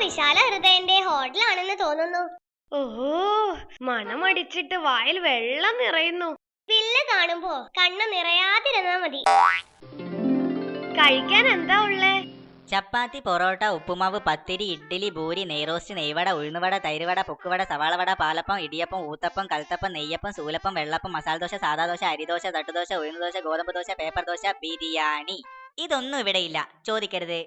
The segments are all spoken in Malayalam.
വിശാല ഹൃദയന്റെ ഹോട്ടലാണെന്ന് തോന്നുന്നു. ഓഹോ, മണമടിച്ചിട്ട് വായിൽ വെള്ളം നിറയുന്നു. ബില്ല് കാണുമ്പോ കണ്ണ് നിറയാതിരുന്നാ മതി. കഴിക്കാൻ എന്താ ഉള്ളേ? ചപ്പാത്തി, പൊറോട്ട, ഉപ്പുമാവ്, പത്തിരി, ഇഡ്ഡലി, ഭൂരി, നെയ്റോസ്റ്റ്, നെയ്വട, ഉഴുന്നുവട, തൈരുവട, പൊക്കുവട, സവാളവട, പാലപ്പം, ഇടിയപ്പം, ഊത്തപ്പം, കൽത്തപ്പം, നെയ്യപ്പം, സൂലപ്പം, വെള്ളപ്പം, മസാലദോശ, സാദാദോശ, അരിദോശ, തട്ടുദോശ, ഉഴുന്നുദോശ, ഗോതമ്പ് ദോശ, പേപ്പർ ദോശ, ബിരിയാണി. ഇതൊന്നും ഇവിടെയില്ല, ചോദിക്കരുത്.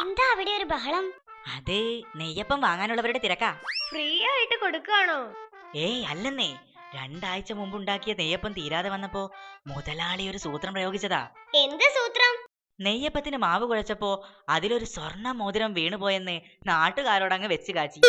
എന്താ അവിടെ ഒരു ബഹളം? അത് നെയ്യപ്പം വാങ്ങാനുള്ളവരുടെ തിരക്കാ. ഫ്രീ ആയിട്ട് കൊടുക്കാണോ? ഏയ് അല്ലെന്നേ, 2 ആഴ്ച മുമ്പുണ്ടാക്കിയ നെയ്യപ്പം തീരാതെ വന്നപ്പോ മുതലാളി ഒരു സൂത്രം പ്രയോഗിച്ചതാ. എന്ത് സൂത്രം? നെയ്യപ്പത്തിന് മാവ് കുഴച്ചപ്പോ അതിലൊരു സ്വർണ്ണ മോതിരം വീണുപോയെന്ന് നാട്ടുകാരോടങ്ങ് വെച്ച് കാച്ചി.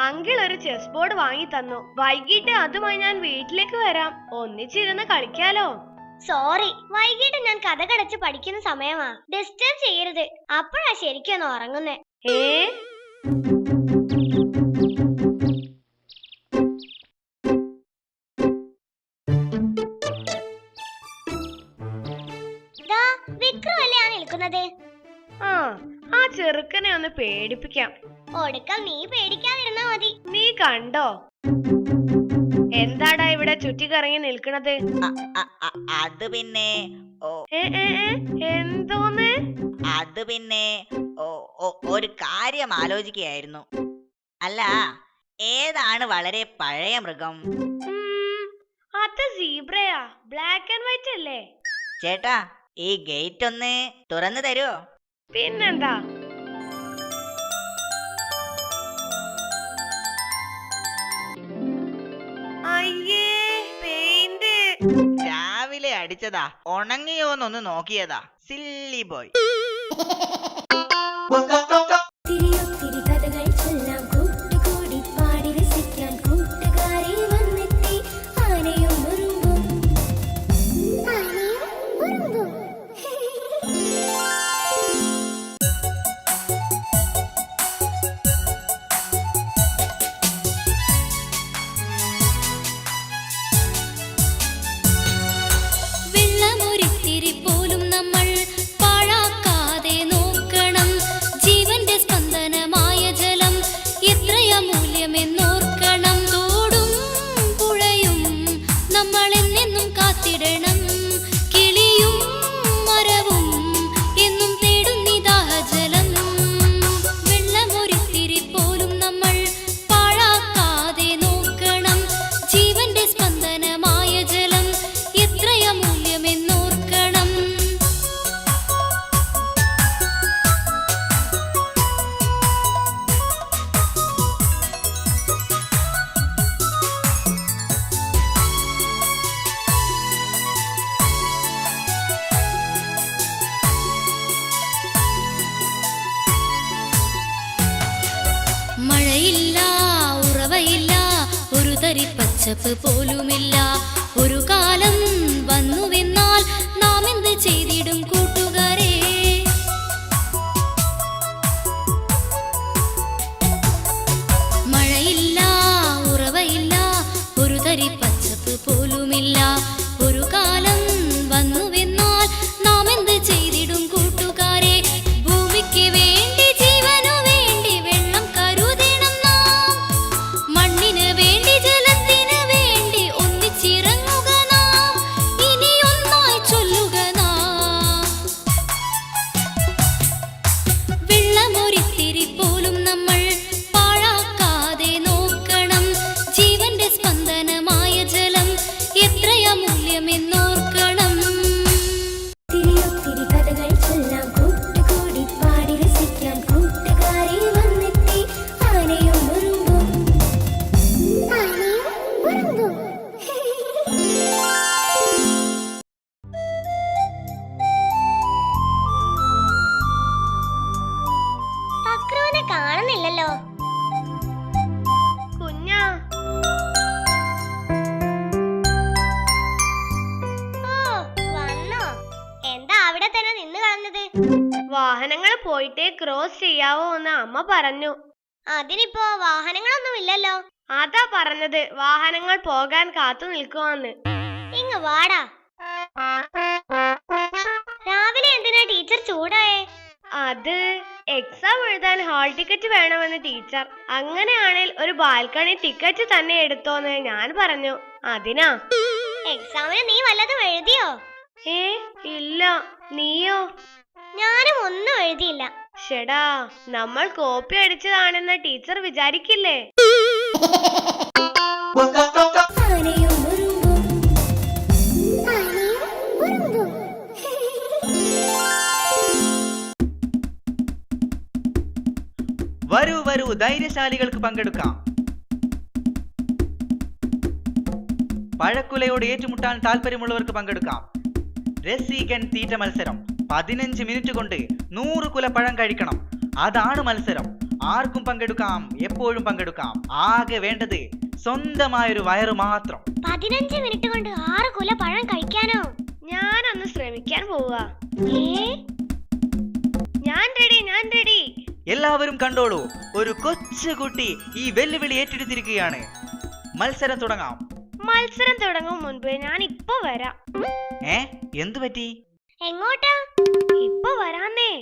അങ്കിൾ ഒരു ചെസ് ബോർഡ് വാങ്ങി തന്നു. വൈകിട്ട് അതുമായി ഞാൻ വീട്ടിലേക്ക് വരാം, ഒന്നിച്ചിരുന്ന് കളിക്കാലോ. സോറി, വൈകിട്ട് ഞാൻ കഥ കടച്ച് പഠിക്കുന്ന സമയമാ. ഡിസ്റ്റർബ് ചെയ്യരുത്. അപ്പോഴാ ശരിക്കൊന്ന് ഉറങ്ങുന്നേ. വിക്രമല്ലേ നിൽക്കുന്നത്? ആ ചെറുക്കനെ ഒന്ന് പേടിപ്പിക്കാം. ഒടുക്കം നീ പേടിക്കാതിരുന്നാ മതി. നീ കണ്ടോ എന്താടാ ഇവിടെ ചുറ്റിക്കറങ്ങി നിൽക്കണത്? അത് പിന്നെ എന്തോന്ന്? അത് പിന്നെ ഒരു കാര്യം ആലോചിക്കുകയായിരുന്നു. അല്ല, ഏതാണ് വളരെ പഴയ മൃഗം? അത് സീബ്രയാ, ബ്ലാക്ക് ആൻഡ് വൈറ്റ് അല്ലേ? ചേട്ടാ, ഈ ഗേറ്റ് ഒന്ന് തുറന്നു തരുമോ? പിന്നെന്താ. അയ്യേ, പെയിന്റ് രാവിലെ അടിച്ചതാ, ഉണങ്ങിയോന്നൊന്ന് നോക്കിയതാ. Silly boy. പച്ചപ്പ് പോലുമില്ല. ഒരു കാലം വന്നുവെന്നാൽ നാം എന്ത് ചെയ്തിടും കൂട്ടുകാരെ? മഴയില്ല, ഉറവയില്ല, ഒരു തരി പച്ചപ്പ് പോലുമില്ല. ഒരു കാലം വന്നുവെന്നാൽ നാം എന്ത് ചെയ്തിടും കൂട്ടുകാരെ? ഭൂമിക്ക് വേണ്ടി, ജീവനു വേണ്ടി വെള്ളം കരുതണം നാം. മണ്ണിന് വേണ്ടി, കാണുന്നില്ലല്ലോ. കുഞ്ഞാ, ഓ വന്നോ? എന്താ അവിടെ തന്നെ നിന്ന് കളഞ്ഞത്? വാഹനങ്ങൾ പോയിട്ടേ ക്രോസ് ചെയ്യാവോ എന്ന് അമ്മ പറഞ്ഞു. അതിനിപ്പോ വാഹനങ്ങളൊന്നും ഇല്ലല്ലോ. അതാ പറഞ്ഞത് വാഹനങ്ങൾ പോകാൻ കാത്തു നിൽക്കുവാന്ന്. ഇങ്ങ് വാടാ. രാവിലെ എന്തിനാ ടീച്ചർ ചൂടായേ? അത് എക്സാം എഴുതാൻ ഹാൾ ടിക്കറ്റ് വേണമെന്ന് ടീച്ചർ. അങ്ങനെയാണെങ്കിൽ ഒരു ബാൽക്കണി ടിക്കറ്റ് തന്നെ എടുത്തോന്ന് ഞാൻ പറഞ്ഞു. അതിനാ. എക്സാമിന് നീ വല്ലതും എഴുതിയോ? ഇല്ല. നീയോ? ഞാനും ഒന്നും എഴുതിയില്ല. ഷെടാ, നമ്മൾ കോപ്പി അടിച്ചതാണെന്ന് ടീച്ചർ വിചാരിക്കില്ലേ? വരൂ വരൂ, ധൈര്യശാലികൾക്ക് പങ്കെടുക്കാം. പഴക്കുലയോട് ഏറ്റുമുട്ടാൻ താല്പര്യമുള്ളവർക്ക് പങ്കെടുക്കാം. രസികൻ തീറ്റ മത്സരം. 15 മിനിറ്റ് കൊണ്ട് 100 കുല പഴം കഴിക്കണം. അതാണ് മത്സരം. ആർക്കും പങ്കെടുക്കാം, എപ്പോഴും പങ്കെടുക്കാം. ആകെ വേണ്ടത് സ്വന്തമായൊരു വയറ് മാത്രം. 15 മിനിറ്റ് കൊണ്ട് 6 കുല പഴം കഴിക്കാനോ? ഞാനൊന്ന് ശ്രമിക്കാൻ പോവാ. ഞാൻ റെഡി. എല്ലാവരും കണ്ടോളൂ, ഒരു കൊച്ചുകുട്ടി ഈ വെല്ലുവിളി ഏറ്റെടുത്തിരിക്കുകയാണ്. മത്സരം തുടങ്ങാം. മത്സരം തുടങ്ങും മുൻപ് ഞാൻ ഇപ്പൊ വരാം. എന്തു പറ്റി? എങ്ങോട്ടാ? ഇപ്പൊ വരാന്നേ.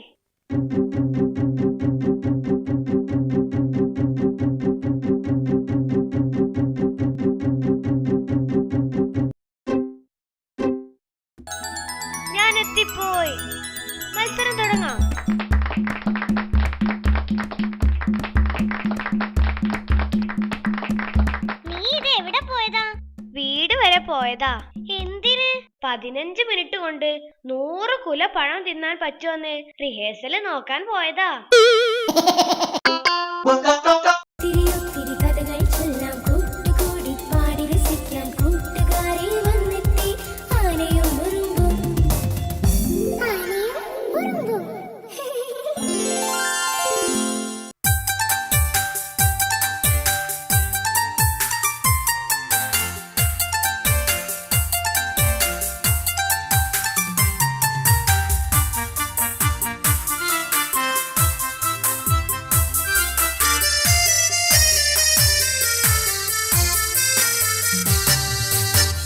ഞാൻ എത്തിപ്പോയി. മത്സരം തുടങ്ങാം. നീ ഇത് എവിടെ പോയതാ? വീട് വരെ പോയതാ. എന്തിന്? 15 മിനിറ്റ് കൊണ്ട് 100 കുല പഴം തിന്നാൻ പറ്റുമെന്ന് റിഹേഴ്സല് നോക്കാൻ പോയതാ.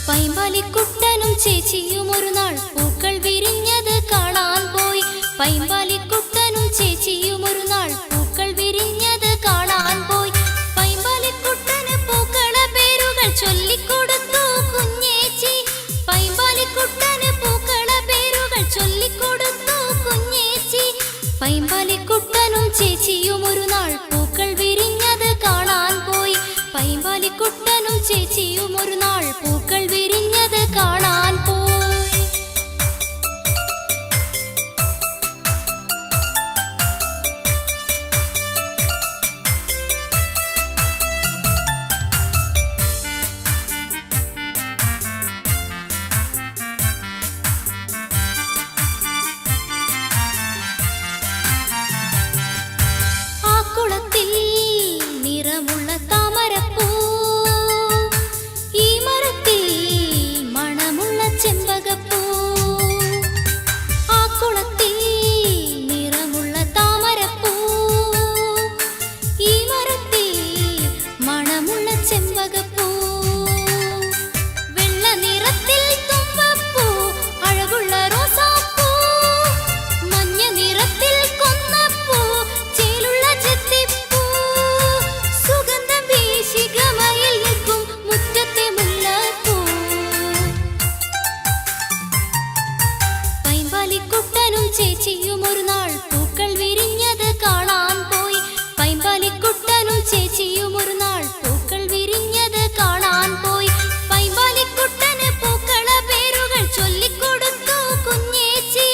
പൈമ്പാലിക്കുട്ടനും ചേച്ചിയും ഒരു നാൾ പൂക്കൾ വിരിഞ്ഞത് കാണാൻ പോയി. പൈമ്പാലിക്കുട്ടനും ചേച്ചിയും ഒരു നാൾ പൂക്കൾ വിരിഞ്ഞത് കാണാൻ പോയി. പൈമ്പാലിക്കുട്ടന് പൂക്കള പേരുകൾ ചൊല്ലിക്കൊടുത്തു കുഞ്ഞേച്ചി. പൈമ്പാലിക്കുട്ടന് പൂക്കള പേരുകൾ ചൊല്ലിക്കൊടുത്തു കുഞ്ഞേച്ചി. പൈമ്പാലിക്കുട്ടനും ചേച്ചിയും ഒരു നാൾ പൂക്കൾ വിരിഞ്ഞത് കാണാൻ പോയി. പൈമ്പാലിക്കുട്ടനും ചേച്ചിയും ഒരു നാൾ പൂക്കൾ വിരിഞ്ഞത് കാണാൻ പോയി. ആ കുളത്തിൽ നിറമുള്ള താമരപ്പൂ, ഈ മരത്തിൽ മണമുള്ള ചെമ്പകപ്പൂ. ആ കുളത്തിൽ നിറമുള്ള താമരപ്പൂ, ഈ മരത്തിൽ മണമുള്ള ചെമ്പകപ്പൂ. വെള്ള നിറത്തിൽ തുമ്പപ്പൂ, അഴകുള്ള റോസാപ്പൂ. മഞ്ഞ നിറത്തിൽ കൊന്നപ്പൂ, ചേലുള്ള ചെത്തിപ്പൂ. സുഗന്ധം വീശി ഗമയിൽ നിൽക്കും മുറ്റത്തെ മുല്ലപ്പൂ. പൈമ്പാലിക്കുട്ടനും ചേച്ചിയും ഒരു നാൾ പൂക്കൾ വിരിഞ്ഞത് കാണാൻ പോയി. പൈമ്പാലിക്കുട്ടനും ചേച്ചിയും ഒരു നാൾ പൂക്കൾ വിരിഞ്ഞത് കാണാൻ പോയി. പൈമ്പാലിക്കുട്ടന് പൂക്കള പേരുകൾ ചൊല്ലിക്കൊടുത്തു കുഞ്ഞേച്ചി.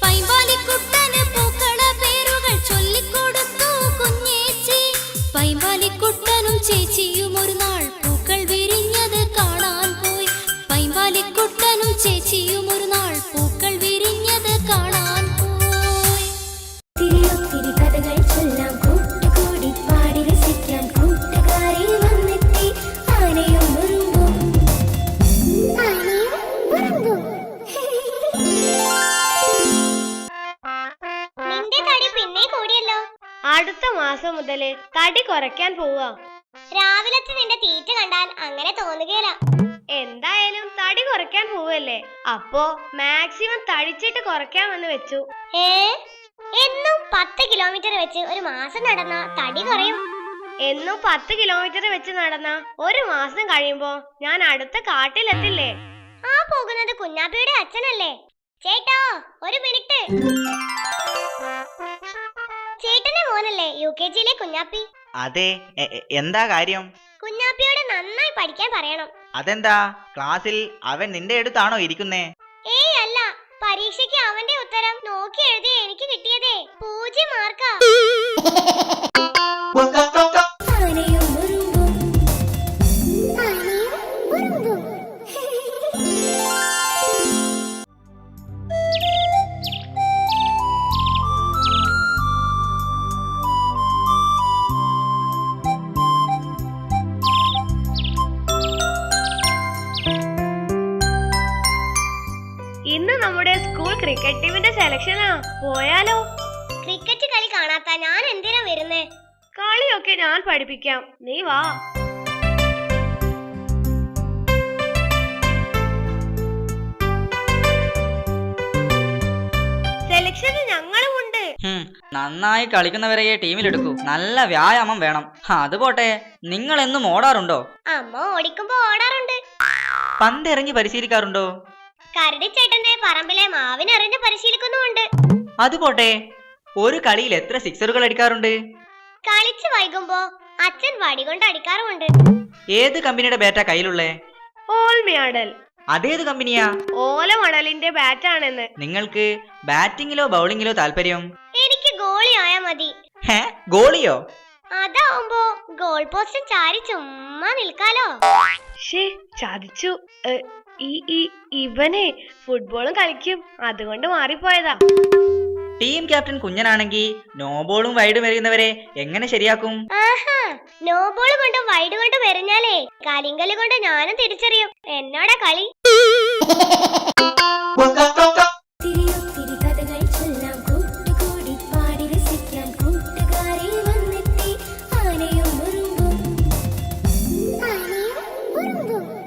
പൈമ്പാലിക്കുട്ടന് പൂക്കള പേരുകൾ ചൊല്ലിക്കൊടുത്തു കുഞ്ഞേച്ചി. പൈമ്പാലിക്കുട്ടനും ചേച്ചിയും ഒരു നാൾ പൂക്കൾ വിരിഞ്ഞത് കാണാൻ പോയി. പൈമ്പാലിക്കുട്ടനും ചേച്ചിയും ഒരു നാൾ പൂക്കൾ വിരിഞ്ഞത് കാണാൻ പോയി. തിരിയൊത്തിരി കഥകൾ ചൊല്ലാം, കൂട്ടുകൂടി പാടി രസിക്കാൻ കൂട്ടുകാരിൽ വന്നെത്തി. ആനയും ഉറുമ്പും നിന്റെ തടി പിന്നെ കൂടിയല്ലോ. അടുത്ത മാസം മുതല് തടി കുറയ്ക്കാൻ പോവാ. രാവിലത്തെ നിന്റെ തീറ്റ കണ്ടാൽ അങ്ങനെ തോന്നുകയില്ല. എന്തായാലും തടി കുറയ്ക്കാൻ പോവല്ലേ, അപ്പോ മാക്സിമം തടിച്ചിട്ട് കുറയ്ക്കാമെന്ന് വെച്ചു. എന്നും 10 കിലോമീറ്റർ വെച്ച് ഒരു മാസം നടന്ന തടി കുറയും. എന്നും 10 കിലോമീറ്റർ വെച്ച് നടന്ന ഒരു മാസം കഴിയുമ്പോ ഞാൻ അടുത്ത കാട്ടിലെത്തില്ലേ? ആ പോകുന്നത് കുഞ്ഞാപ്പിയുടെ അച്ഛനല്ലേ? ചേട്ടാ, ഒരു മിനിറ്റ്. ചേട്ടന്റെ മോനല്ലേ UKG-യിലെ കുഞ്ഞാപ്പി? അതെ, എന്താ കാര്യം? കുഞ്ഞാപ്പിയോട് നന്നായി പഠിക്കാൻ പറയണം. അതെന്താ, ക്ലാസ്സിൽ അവൻ നിന്റെ അടുത്താണോ ഇരിക്കുന്നേ? ഏയ് അല്ല, പരീക്ഷയ്ക്ക് അവന്റെ ഉത്തരം നോക്കി എഴുതി എനിക്ക് കിട്ടിയതേ 0 മാർക്കാ. ആനയും ഉറുമ്പും ആനയും ഉറുമ്പും. ഇന്ന് നമ്മുടെ സ്കൂൾ ക്രിക്കറ്റ് ടീമിന്റെ സെലക്ഷനാ, പോയാലോ? ക്രിക്കറ്റ് കളി കാണാത്ത ഞാൻ എന്തിനാ വരുന്നേ? കളിയൊക്കെ ഞാൻ പഠിപ്പിക്കാം, നീ വാ. സെലക്ഷന് ഞങ്ങളുമുണ്ട്. നന്നായി കളിക്കുന്നവരെ ടീമിലെടുക്കൂ. നല്ല വ്യായാമം വേണം. അത് പോട്ടെ, നിങ്ങൾ എന്നും ഓടാറുണ്ടോ? അമ്മ ഓടിക്കുമ്പോ ഓടാറുണ്ട്. പന്തെറിഞ്ഞ് പരിശീലിക്കാറുണ്ടോ? കരടിച്ചേട്ടന്റെ പറമ്പിലെ മാവിനെറിഞ്ഞ് പരിശീലിക്കുന്നുമുണ്ട്. അത് പോട്ടെ, ഒരു കളിയിൽ എത്ര സിക്സറുകൾ അടിക്കാറുണ്ട്? കളിച്ച് വൈകുമ്പോ അച്ഛൻ വടി കൊണ്ട് അടിക്കാറുമുണ്ട്. ഏത് കമ്പനിയുടെ ബാറ്റാ കയ്യിലുള്ളേ? ഓൾമിയാഡൽ. അതേത് കമ്പനിയാ? ഓലമണലിന്റെ ബാറ്റാണെന്ന്. നിങ്ങൾക്ക് ബാറ്റിങ്ങിലോ ബൗളിങ്ങിലോ താല്പര്യം? എനിക്ക് ഗോളി ആയാ മതി. ഗോളിയോ? അതാവുമ്പോ ഗോൾ പോസ്റ്റും ചാരി ചുമ്മാ നിൽക്കാലോ. ചതിച്ചു. ഇവനെ ഫുട്ബോളും കളിക്കും, അതുകൊണ്ട് മാറിപ്പോയതാ. ടീം ക്യാപ്റ്റൻ കുഞ്ഞനാണെങ്കിൽ നോ ബോളും വൈഡും എറിയുന്നവരെ എങ്ങനെ ശരിയാക്കും? ആഹാ, നോ ബോൾ കൊണ്ടും വൈഡ് കൊണ്ടും എറിഞ്ഞാലേ കരിങ്കല് കൊണ്ട് ഞാനും തിരിച്ചറിയും. എന്നോടാ കളി.